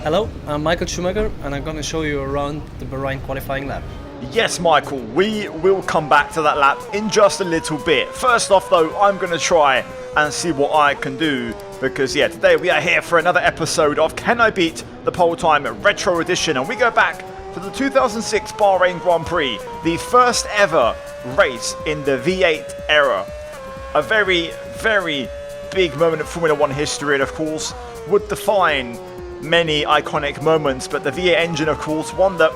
Hello, I'm Michael Schumacher and I'm going to show you around the Bahrain qualifying lap. Yes, Michael, we will come back to that lap in just a little bit. First off though, I'm going to try and see what I can do because yeah, today we are here for another episode of Can I Beat the Pole Time Retro Edition, and we go back to the 2006 Bahrain Grand Prix, the first ever race in the V8 era. A very, very big moment in Formula 1 history, and of course would define many iconic moments, but the V8 engine, of course, one that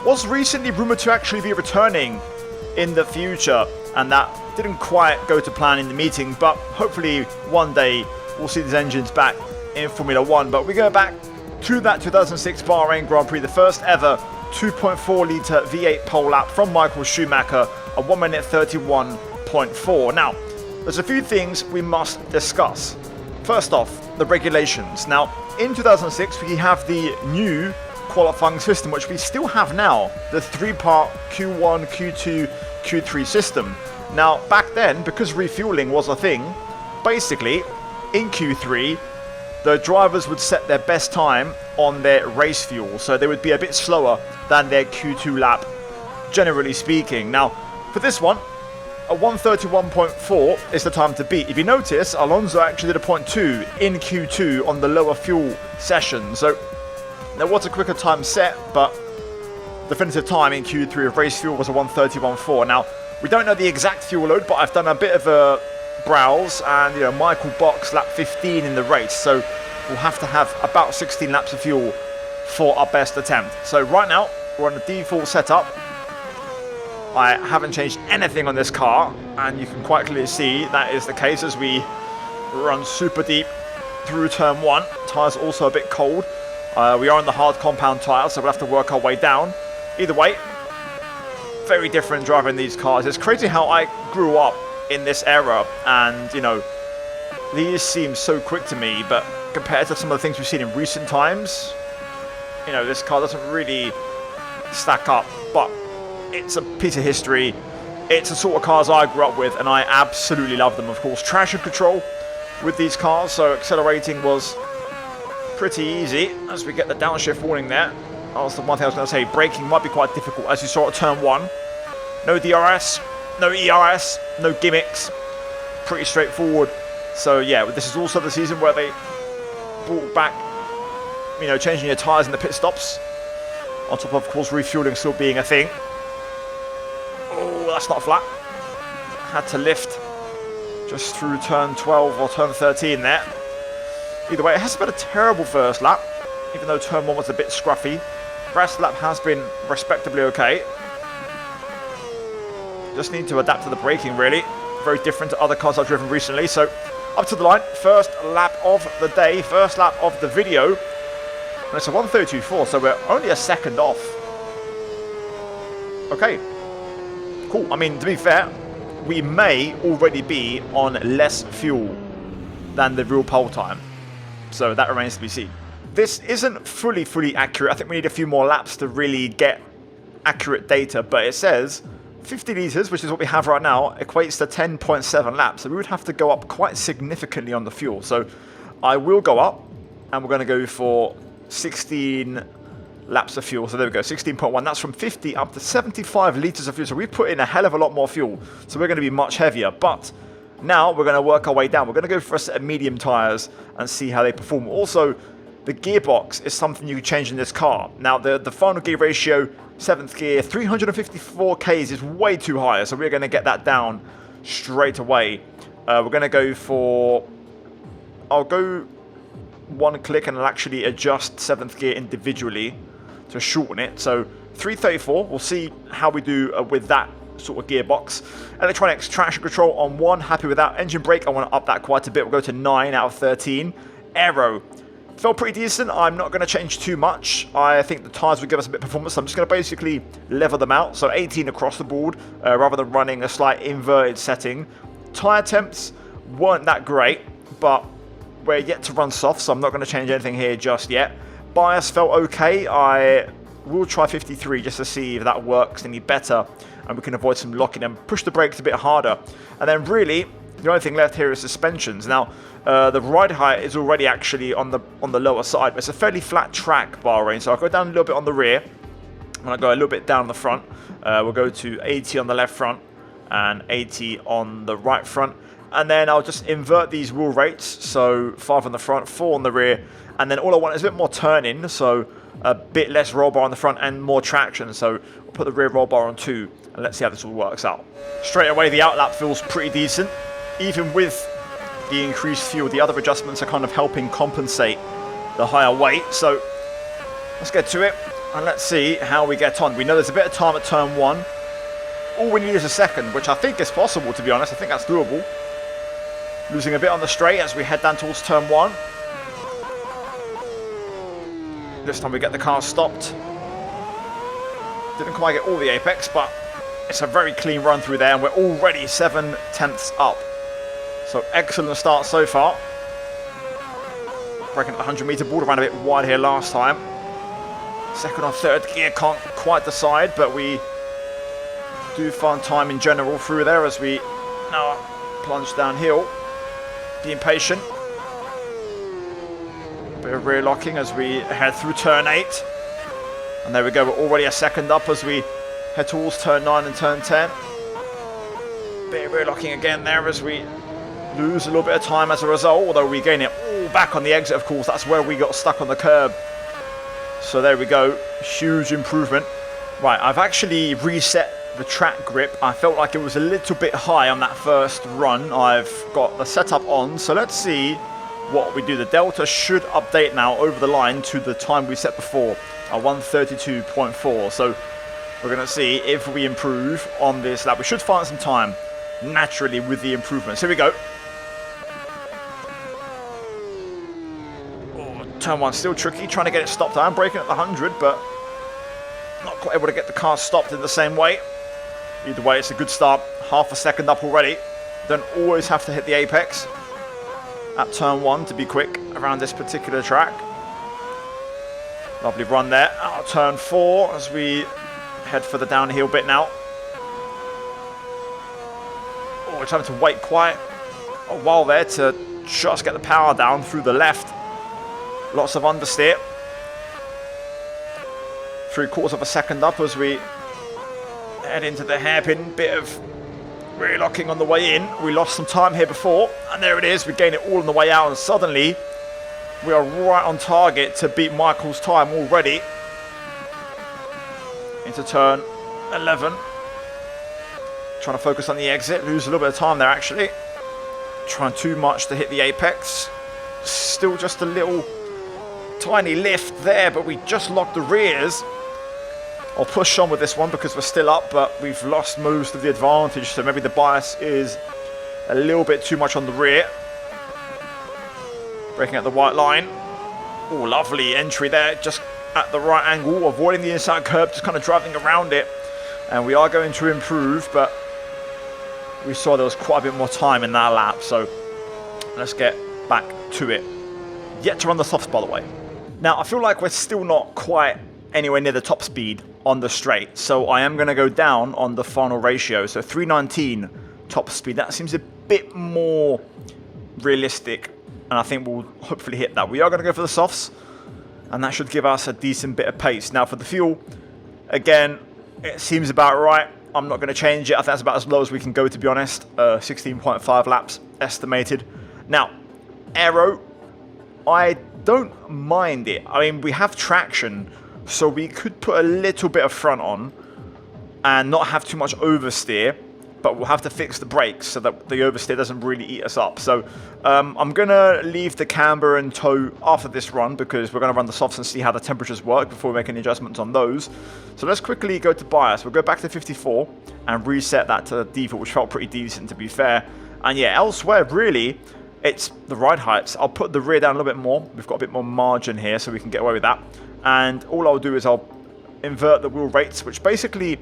was recently rumoured to actually be returning in the future, and that didn't quite go to plan in the meeting, but hopefully one day we'll see these engines back in Formula 1. But we go back to that 2006 Bahrain Grand Prix, the first ever 2.4 litre V8 pole lap from Michael Schumacher, a 1 minute 31.4. Now, there's a few things we must discuss. First off, the regulations. Now, in 2006, we have the new qualifying system, which we still have now, the three-part Q1, Q2, Q3 system. Now, back then, because refueling was a thing, basically, in Q3, the drivers would set their best time on their race fuel, so they would be a bit slower than their Q2 lap, generally speaking. Now, for this one, a 1:31.4 is the time to beat. If you notice, Alonso actually did a 0.2 in Q2 on the lower fuel session. So there was a quicker time set, but definitive time in Q3 of race fuel was a 1:31.4. Now, we don't know the exact fuel load, but I've done a bit of a browse, and Michael boxed lap 15 in the race, so we'll have to have about 16 laps of fuel for our best attempt. So right now, we're on the default setup. I haven't changed anything on this car, and you can quite clearly see that is the case as we run super deep through turn 1. Tyres also a bit cold. We are on the hard compound tyres, so we'll have to work our way down. Either way, very different driving these cars. It's crazy how I grew up in this era, and these seem so quick to me, but compared to some of the things we've seen in recent times, this car doesn't really stack up. But it's a piece of history. It's the sort of cars I grew up with, and I absolutely love them. Of course, traction control with these cars, so accelerating was pretty easy as we get the downshift warning there. That was the one thing I was going to say. Braking might be quite difficult, as you saw at turn 1. No DRS, no ERS, no gimmicks. Pretty straightforward. So yeah, this is also the season where they brought back, changing your tyres in the pit stops. On top of course, refueling still being a thing. That's not flat. Had to lift just through turn 12 or turn 13 there. Either way, it hasn't been a terrible first lap, even though turn 1 was a bit scruffy. Rest lap has been respectably okay. Just need to adapt to the braking, really. Very different to other cars I've driven recently. So up to the line, first lap of the day, first lap of the video. And it's a 1:32.4, so we're only a second off. Okay. Cool. I mean, to be fair, we may already be on less fuel than the real pole time. So that remains to be seen. This isn't fully accurate. I think we need a few more laps to really get accurate data, but it says 50 litres, which is what we have right now, equates to 10.7 laps. So we would have to go up quite significantly on the fuel. So I will go up, and we're going to go for 16 laps of fuel. So there we go, 16.1. That's from 50 up to 75 litres of fuel. So we've put in a hell of a lot more fuel. So we're going to be much heavier. But now we're going to work our way down. We're going to go for a set of medium tyres and see how they perform. Also, the gearbox is something you can change in this car. Now, the final gear ratio, 7th gear, 354 Ks is way too high. So we're going to get that down straight away. We're going to go for... I'll go one click and I'll actually adjust 7th gear individually to shorten it. So 334, we'll see how we do with that sort of gearbox. Electronics, traction control on 1, happy with that. Engine brake, I want to up that quite a bit. We'll go to 9 out of 13. Aero, felt pretty decent. I'm not going to change too much. I think the tyres will give us a bit of performance. I'm just going to basically level them out. So 18 across the board, rather than running a slight inverted setting. Tyre temps weren't that great, but we're yet to run soft, so I'm not going to change anything here just yet. Bias felt okay. I will try 53 just to see if that works any better and we can avoid some locking and push the brakes a bit harder. And then really, The only thing left here is suspensions. Now, the ride height is already actually on the lower side. It's a fairly flat track, Bahrain, so I'll go down a little bit on the rear, and I'll go a little bit down the front. We'll go to 80 on the left front and 80 on the right front. And then I'll just invert these wheel rates, so 5 on the front, 4 on the rear, and then all I want is a bit more turning, so a bit less roll bar on the front and more traction, so I'll put the rear roll bar on 2, and let's see how this all works out. Straight away, the outlap feels pretty decent. Even with the increased fuel, the other adjustments are kind of helping compensate the higher weight, so let's get to it, and let's see how we get on. We know there's a bit of time at turn 1. All we need is a second, which I think is possible, to be honest. I think that's doable. Losing a bit on the straight as we head down towards turn 1. This time we get the car stopped. Didn't quite get all the apex, but it's a very clean run through there, and we're already 7/10 up. So excellent start so far. Breaking at the 100-meter board, around a bit wide here last time. Second or third gear, can't quite decide, but we do find time in general through there as we now plunge downhill. Being patient. Bit of rear locking as we head through turn 8. And there we go, we're already a second up as we head towards turn 9 and turn 10. Bit of rear locking again there as we lose a little bit of time as a result, although we gain it all back on the exit, of course. That's where we got stuck on the curb. So there we go, huge improvement. Right, I've actually reset the track grip. I felt like it was a little bit high on that first run. I've got the setup on, so let's see what we do. The Delta should update now over the line to the time we set before, a 1:32.4. So we're going to see if we improve on this lap. We should find some time naturally with the improvements. Here we go. Oh, turn 1 still tricky, trying to get it stopped. I'm braking at the 100, but not quite able to get the car stopped in the same way. Either way, it's a good start. Half a second up already. Don't always have to hit the apex at turn 1 to be quick around this particular track. Lovely run there. Out of turn 4 as we head for the downhill bit now. Oh, we're trying to wait quite a while there to just get the power down through the left. Lots of understeer. 3/4 of a second up as we head into the hairpin. Bit of rear locking on the way in. We lost some time here before, and there it is. We gain it all on the way out, and suddenly we are right on target to beat Michael's time already. Into turn 11. Trying to focus on the exit. Lose a little bit of time there, actually. Trying too much to hit the apex. Still just a little tiny lift there, but we just locked the rears. I'll push on with this one because we're still up, but we've lost most of the advantage, so maybe the bias is a little bit too much on the rear. Breaking at the white line. Oh, lovely entry there, just at the right angle, avoiding the inside curb, just kind of driving around it. And we are going to improve, but we saw there was quite a bit more time in that lap, so let's get back to it. Yet to run the softs, by the way. Now, I feel like we're still not quite anywhere near the top speed on the straight, so I am going to go down on the final ratio. So 319 top speed, that seems a bit more realistic, and I think we'll hopefully hit that. We are going to go for the softs, and that should give us a decent bit of pace. Now for the fuel, again, it seems about right. I'm not going to change it. I think that's about as low as we can go, to be honest. 16.5 laps estimated. Now, aero, I don't mind it. I mean, we have traction, so we could put a little bit of front on and not have too much oversteer, but we'll have to fix the brakes so that the oversteer doesn't really eat us up. So I'm going to leave the camber and tow after this run because we're going to run the softs and see how the temperatures work before we make any adjustments on those. So let's quickly go to bias. We'll go back to 54 and reset that to default, which felt pretty decent, to be fair. And yeah, elsewhere, really, it's the ride heights. I'll put the rear down a little bit more. We've got a bit more margin here, so we can get away with that. And all I'll do is I'll invert the wheel rates, which basically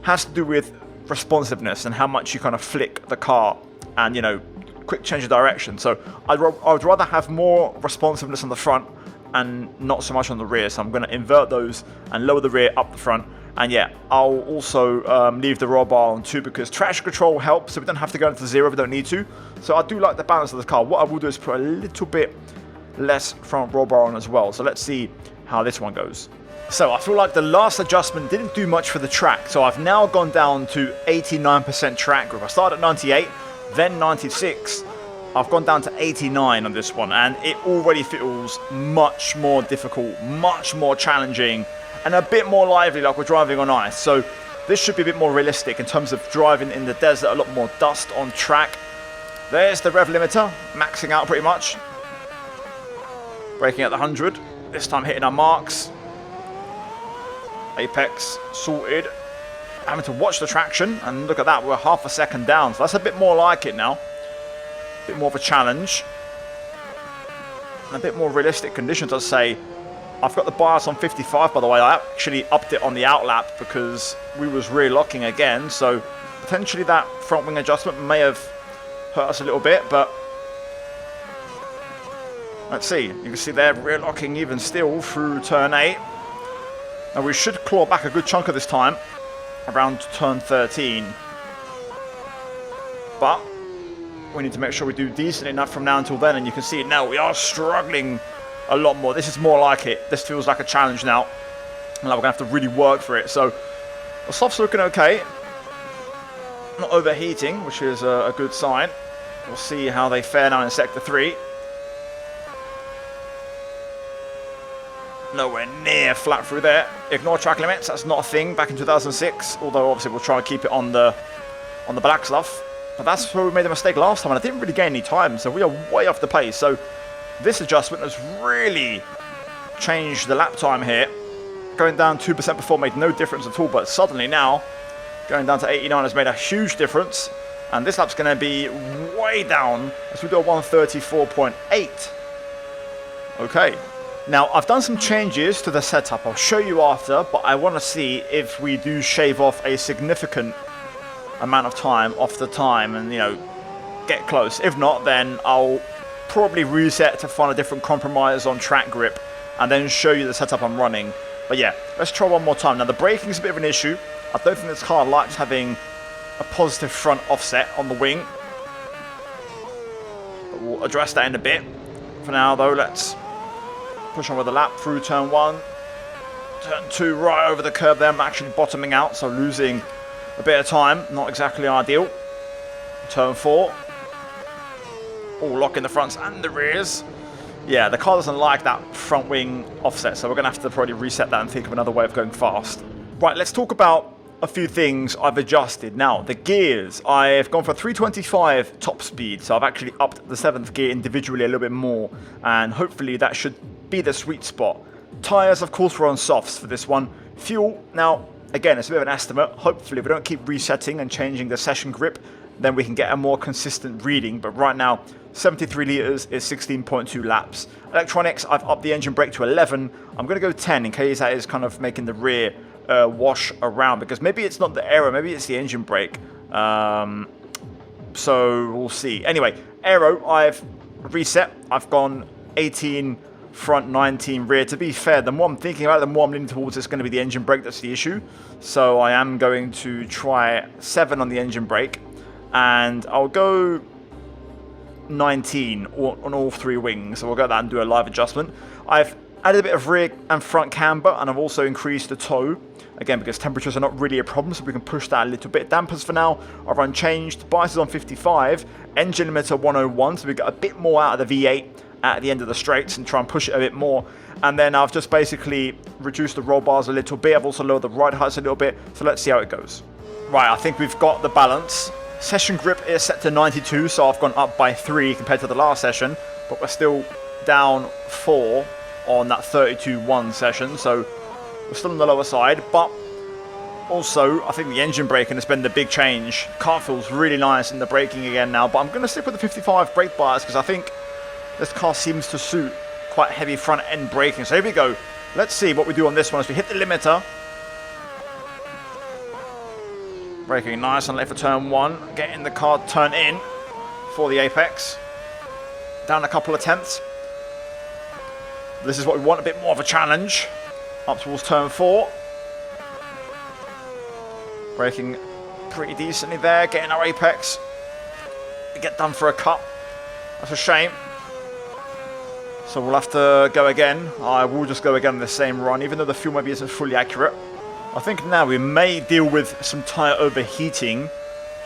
has to do with responsiveness and how much you kind of flick the car and, you know, quick change of direction. So I'd rather have more responsiveness on the front and not so much on the rear. So I'm going to invert those and lower the rear, up the front. And yeah, I'll also leave the roll bar on 2 because traction control helps, so we don't have to go into 0 if we don't need to. So I do like the balance of the car. What I will do is put a little bit less front roll bar on as well. So let's see how this one goes. So I feel like the last adjustment didn't do much for the track. So I've now gone down to 89% track grip. I started at 98, then 96. I've gone down to 89 on this one, and it already feels much more difficult, much more challenging, and a bit more lively like we're driving on ice. So this should be a bit more realistic in terms of driving in the desert, a lot more dust on track. There's the rev limiter, maxing out pretty much. Braking at the 100, this time hitting our marks. Apex sorted. Having to watch the traction, and look at that, we're half a second down. So that's a bit more like it now. A bit more of a challenge. And a bit more realistic conditions, I'd say. I've got the bias on 55, by the way. I actually upped it on the outlap because we was rear locking again. So potentially that front wing adjustment may have hurt us a little bit, but let's see. You can see they're rear locking even still through turn 8. Now we should claw back a good chunk of this time around turn 13. But we need to make sure we do decent enough from now until then, and you can see it now. We are struggling a lot more. This is more like it. This feels like a challenge now. And now we're going to have to really work for it. So the softs are looking okay. Not overheating, which is a good sign. We'll see how they fare now in sector 3. Nowhere near flat through there. Ignore track limits. That's not a thing back in 2006. Although obviously we'll try and keep it on the black stuff. But that's where we made a mistake last time, and I didn't really gain any time. So we are way off the pace. So this adjustment has really changed the lap time here. Going down 2% before made no difference at all, but suddenly now going down to 89 has made a huge difference. And this lap's going to be way down as we do a 134.8. Okay. Now, I've done some changes to the setup. I'll show you after, but I want to see if we do shave off a significant amount of time off the time and, you know, get close. If not, then I'll probably reset to find a different compromise on track grip and then show you the setup I'm running. But yeah, let's try one more time. Now, the braking is a bit of an issue. I don't think this car likes having a positive front offset on the wing. But we'll address that in a bit. For now, though, let's push on with the lap through turn 1. Turn 2 right over the curb there. I'm actually bottoming out, so losing a bit of time. Not exactly ideal. Turn 4. All locking the fronts and the rears. Yeah, the car doesn't like that front wing offset, so we're going to have to probably reset that and think of another way of going fast. Right, let's talk about a few things I've adjusted. Now, the gears. I've gone for 325 top speed, so I've actually upped the 7th gear individually a little bit more, and hopefully that should be the sweet spot. Tyres, of course, we're on softs for this one. Fuel, now, again, it's a bit of an estimate. Hopefully, if we don't keep resetting and changing the session grip, then we can get a more consistent reading. But right now, 73 litres is 16.2 laps. Electronics, I've upped the engine brake to 11. I'm going to go 10 in case that is kind of making the rear wash around, because maybe it's not the aero, maybe it's the engine brake. So we'll see. Anyway, aero, I've reset. I've gone 18 front, 19 rear. To be fair, the more I'm thinking about it, the more I'm leaning towards it's going to be the engine brake that's the issue. So I am going to try 7 on the engine brake, and I'll go 19 on all 3 wings. So we'll go that and do a live adjustment. I've added a bit of rear and front camber, and I've also increased the toe. Again, because temperatures are not really a problem, so we can push that a little bit. Dampers for now are unchanged. Bias is on 55. Engine limiter 101, so we got a bit more out of the V8 at the end of the straights and try and push it a bit more. And then I've just basically reduced the roll bars a little bit. I've also lowered the ride heights a little bit. So let's see how it goes. Right, I think we've got the balance. Session grip is set to 92, so I've gone up by 3 compared to the last session. But we're still down 4 on that 32-1 session. So we're still on the lower side. But also, I think the engine braking has been the big change. Car feels really nice in the braking again now. But I'm going to stick with the 55 brake bias because I think this car seems to suit quite heavy front end braking. So here we go. Let's see what we do on this one as we hit the limiter. Braking nice and left for turn 1. Getting the car turn in for the apex. Down a couple of tenths. This is what we want, a bit more of a challenge. Up towards turn 4. Braking pretty decently there, getting our apex. We get done for a cut. That's a shame. So we'll have to go again. I will just go again on the same run, even though the fuel maybe isn't fully accurate. I think now we may deal with some tyre overheating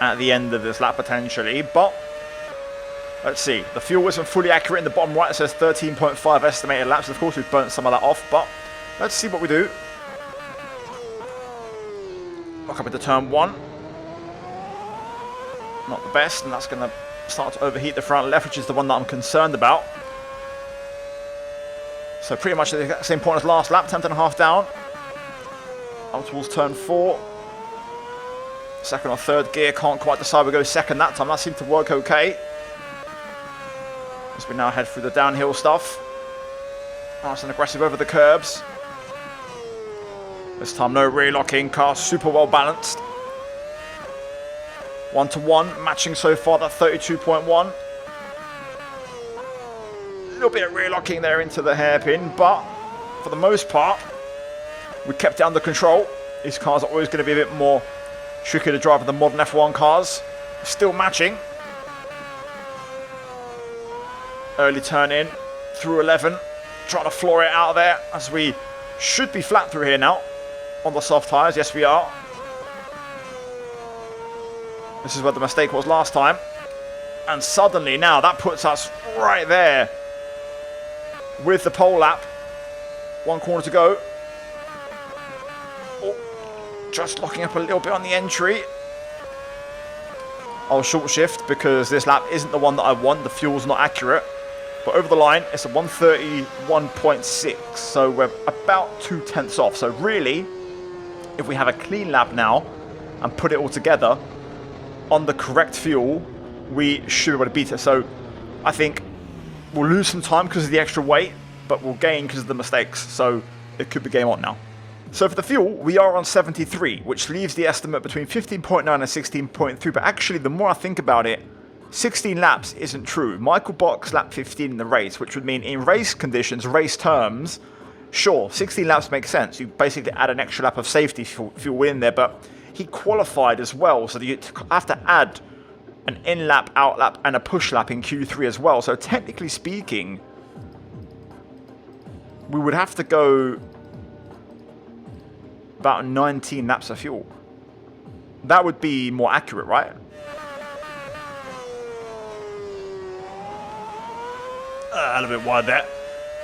at the end of this lap potentially, but let's see. The fuel isn't fully accurate in the bottom right. It says 13.5 estimated laps. Of course, we've burnt some of that off, but let's see what we do. Lock up into turn 1. Not the best, and that's going to start to overheat the front left, which is the one that I'm concerned about. So pretty much at the exact same point as last lap, 10.5 down. Up towards turn 4. Second or third gear, can't quite decide. We go second that time. That seemed to work okay. As we now head through the downhill stuff. Nice and aggressive over the curbs. This time no re-locking, car super well balanced. 1-to-1, matching so far that 32.1. A little bit of re-locking there into the hairpin, but for the most part, we kept it under control. These cars are always going to be a bit more tricky to drive than the modern F1 cars. Still matching. Early turn in, through 11. Trying to floor it out of there, as we should be flat through here now. On the soft tyres, yes we are. This is where the mistake was last time. And suddenly now that puts us right there with the pole lap. 1 corner to go. Oh, just locking up a little bit on the entry. I'll short shift because this lap isn't the one that I want. The fuel's not accurate. But over the line, it's a 131.6. So we're about 0.2 off. So really, if we have a clean lap now and put it all together on the correct fuel, we should be able to beat it. So I think we'll lose some time because of the extra weight, but we'll gain because of the mistakes. So it could be game on now. So for the fuel, we are on 73, which leaves the estimate between 15.9 and 16.3. But actually, the more I think about it, 16 laps isn't true. Michael Box lapped 15 in the race, which would mean in race conditions, race terms, sure, 16 laps makes sense. You basically add an extra lap of safety fuel in there, but he qualified as well, so you have to add an in-lap, out-lap, and a push lap in Q3 as well. So technically speaking, we would have to go about 19 laps of fuel. That would be more accurate, right? A little bit wide there.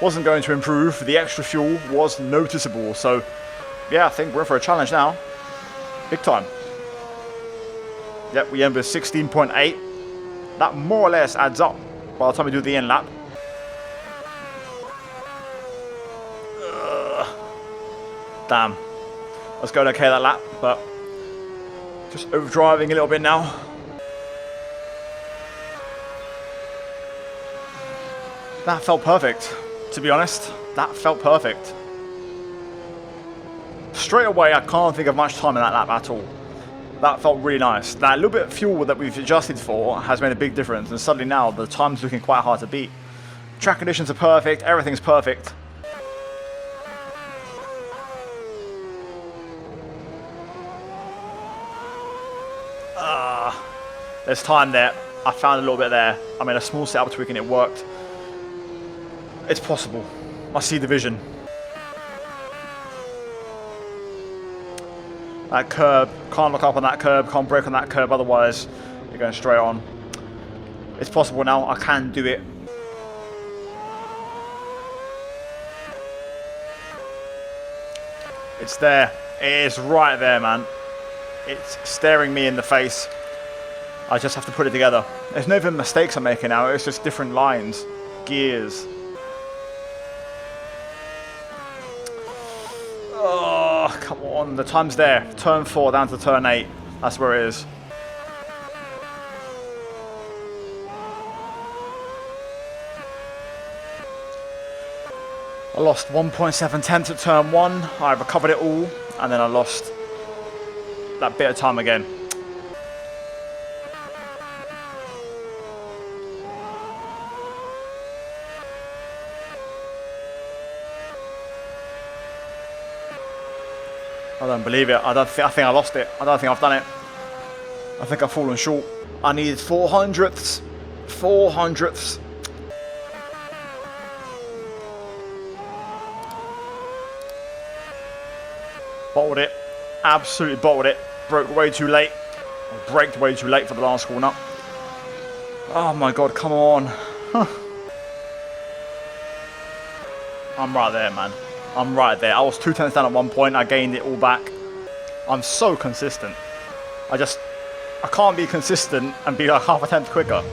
Wasn't going to improve. The extra fuel was noticeable. So, yeah, I think we're in for a challenge now. Big time. Yep, we end with 16.8. That more or less adds up by the time we do the end lap. Damn. Let's go okay that lap, but just overdriving a little bit now. That felt perfect, to be honest. That felt perfect. Straight away, I can't think of much time in that lap at all. That felt really nice. That little bit of fuel that we've adjusted for has made a big difference, and suddenly now the time's looking quite hard to beat. Track conditions are perfect, everything's perfect. There's time there. I found a little bit there. I made a small setup tweak and it worked. It's possible. I see the vision. That curb, can't look up on that curb, can't brake on that curb, otherwise you're going straight on. It's possible now, I can do it. It's there. It is right there, man. It's staring me in the face. I just have to put it together. There's no even mistakes I'm making now, it's just different lines, gears. Oh, come on, the time's there. Turn 4 down to turn 8. That's where it is. I lost 1.7 tenths at turn 1. I recovered it all, and then I lost that bit of time again. I don't believe it. I think I lost it. I don't think I've done it. I think I've fallen short. I needed 400ths. 400ths. Bottled it. Absolutely bottled it. Broke way too late. Braked way too late for the last corner. Oh my god, come on. I'm right there, man. I'm right there. I was 2 tenths down at one point. I gained it all back. I'm so consistent. I can't be consistent and be like half a tenth quicker.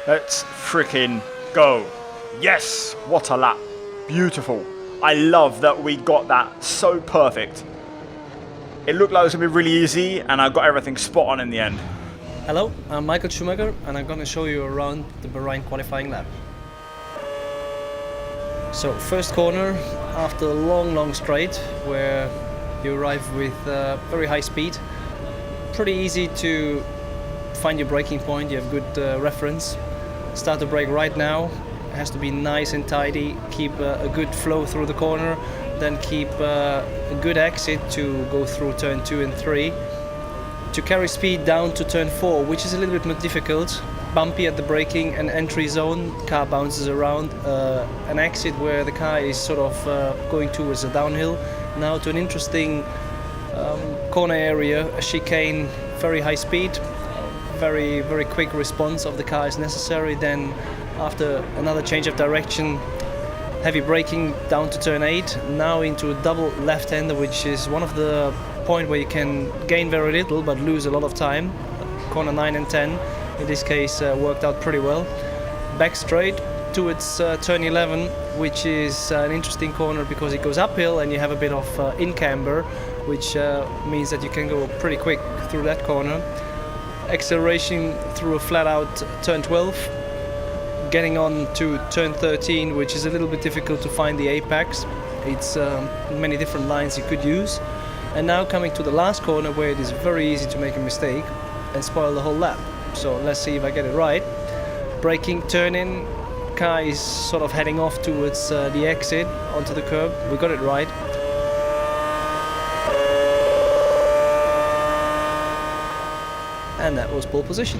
Let's freaking go. Yes, what a lap. Beautiful. I love that we got that so perfect. It looked like it was going to be really easy, and I got everything spot on in the end. Hello, I'm Michael Schumacher, and I'm gonna show you around the Bahrain qualifying lap. So first corner after a long straight where you arrive with very high speed. Pretty easy to find your braking point, you have good reference. Start the brake right now, it has to be nice and tidy, keep a good flow through the corner, then keep a good exit to go through turn 2 and 3. To carry speed down to turn 4, which is a little bit more difficult, bumpy at the braking and entry zone, car bounces around, an exit where the car is sort of going towards a downhill, now to an interesting corner area, a chicane, very high speed, very quick response of the car is necessary, then after another change of direction, heavy braking down to turn 8, now into a double left-hander, which is one of the point where you can gain very little but lose a lot of time. Corner 9 and 10 in this case worked out pretty well. Back straight towards turn 11, which is an interesting corner because it goes uphill and you have a bit of in-camber, which means that you can go pretty quick through that corner. Acceleration through a flat-out turn 12, getting on to turn 13, which is a little bit difficult to find the apex. It's many different lines you could use. And now coming to the last corner where it is very easy to make a mistake and spoil the whole lap. So let's see if I get it right. Braking, turn in, car is sort of heading off towards the exit onto the curb. We got it right. And that was pole position.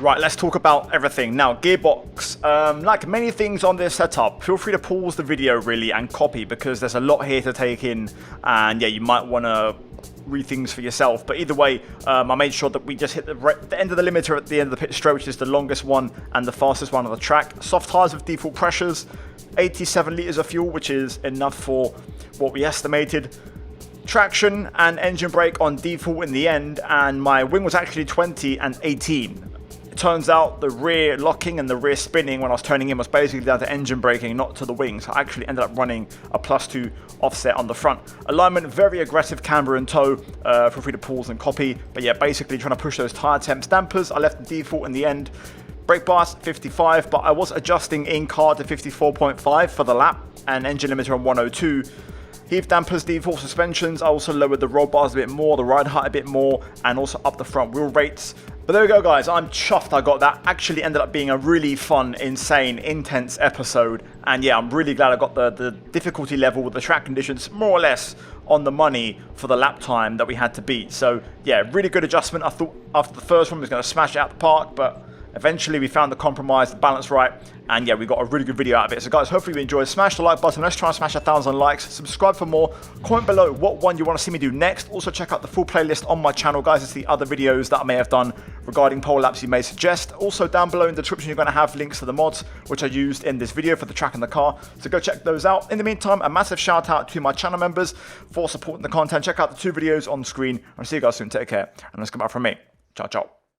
Right, let's talk about everything. Now, gearbox. Like many things on this setup, feel free to pause the video really and copy, because there's a lot here to take in, and yeah, you might want to read things for yourself. But either way, I made sure that we just hit the end of the limiter at the end of the pit straight, which is the longest one and the fastest one on the track. Soft tyres with default pressures, 87 litres of fuel, which is enough for what we estimated. Traction and engine brake on default in the end, and my wing was actually 20 and 18. It turns out the rear locking and the rear spinning when I was turning in was basically down to engine braking, not to the wing. So I actually ended up running a +2 offset on the front. Alignment, very aggressive camber and toe. Feel free to pause and copy. But yeah, basically trying to push those tire temps. Dampers, I left the default in the end. Brake bars, 55, but I was adjusting in car to 54.5 for the lap, and engine limiter on 102. Heave dampers, default suspensions. I also lowered the roll bars a bit more, the ride height a bit more, and also up the front wheel rates. But there we go, guys. I'm chuffed I got that. Actually ended up being a really fun, insane, intense episode. And yeah, I'm really glad I got the difficulty level with the track conditions more or less on the money for the lap time that we had to beat. So yeah, really good adjustment. I thought after the first one we was going to smash it out the park, but eventually we found the compromise, the balance right, and yeah, we got a really good video out of it. So guys, hopefully you enjoyed. Smash the like button. Let's try and smash 1,000 likes. Subscribe for more. Comment below what one you want to see me do next. Also check out the full playlist on my channel, guys. It's the other videos that I may have done regarding pole laps you may suggest. Also down below in the description you're going to have links to the mods which I used in this video for the track and the car. So go check those out. In the meantime, a massive shout out to my channel members for supporting the content. Check out the 2 videos on screen. I'll see you guys soon. Take care. And let's come out from me. Ciao, ciao.